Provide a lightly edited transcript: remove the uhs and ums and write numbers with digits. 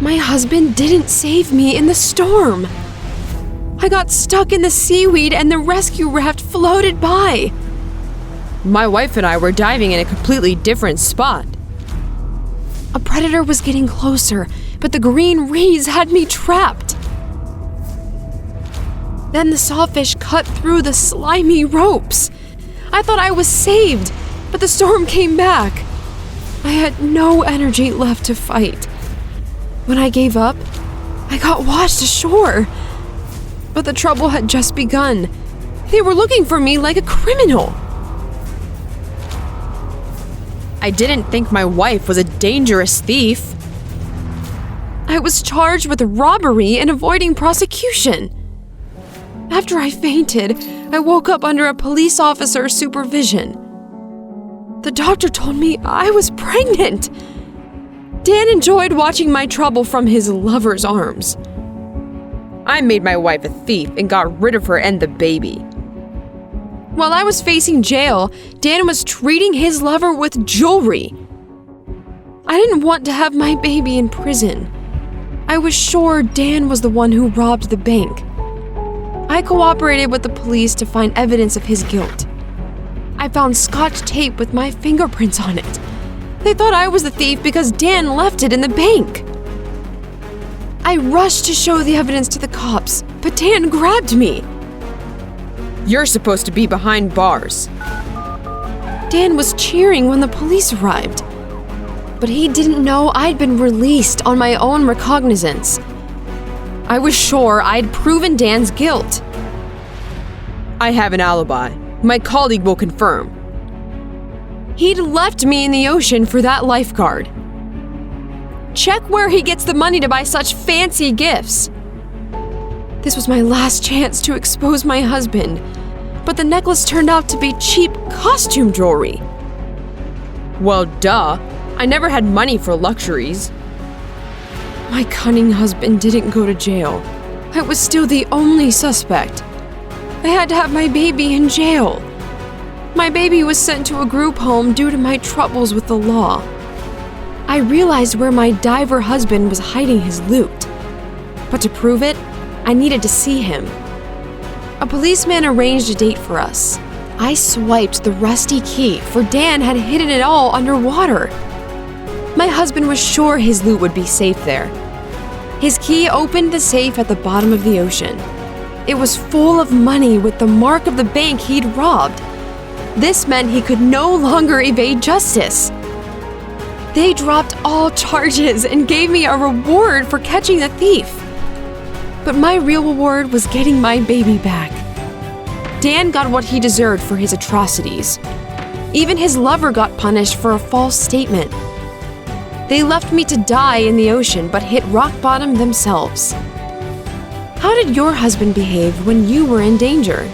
My husband didn't save me in the storm. I got stuck in the seaweed and the rescue raft floated by. My wife and I were diving in a completely different spot. A predator was getting closer, but the green reeds had me trapped. Then the sawfish cut through the slimy ropes. I thought I was saved, but the storm came back. I had no energy left to fight. When I gave up, I got washed ashore. But the trouble had just begun. They were looking for me like a criminal. I didn't think my wife was a dangerous thief. I was charged with robbery and avoiding prosecution. After I fainted, I woke up under a police officer's supervision. The doctor told me I was pregnant. Dan enjoyed watching my trouble from his lover's arms. I made my wife a thief and got rid of her and the baby. While I was facing jail, Dan was treating his lover with jewelry. I didn't want to have my baby in prison. I was sure Dan was the one who robbed the bank. I cooperated with the police to find evidence of his guilt. I found scotch tape with my fingerprints on it. They thought I was the thief because Dan left it in the bank. I rushed to show the evidence to the cops, but Dan grabbed me. You're supposed to be behind bars. Dan was cheering when the police arrived, but he didn't know I'd been released on my own recognizance. I was sure I'd proven Dan's guilt. I have an alibi. My colleague will confirm. He'd left me in the ocean for that lifeguard. Check where he gets the money to buy such fancy gifts. This was my last chance to expose my husband, but the necklace turned out to be cheap costume jewelry. Well, duh. I never had money for luxuries. My cunning husband didn't go to jail. I was still the only suspect. I had to have my baby in jail. My baby was sent to a group home due to my troubles with the law. I realized where my diver husband was hiding his loot. But to prove it, I needed to see him. A policeman arranged a date for us. I swiped the rusty key, for Dan had hidden it all underwater. My husband was sure his loot would be safe there. His key opened the safe at the bottom of the ocean. It was full of money with the mark of the bank he'd robbed. This meant he could no longer evade justice. They dropped all charges and gave me a reward for catching the thief. But my real reward was getting my baby back. Dan got what he deserved for his atrocities. Even his lover got punished for a false statement. They left me to die in the ocean but hit rock bottom themselves. How did your husband behave when you were in danger?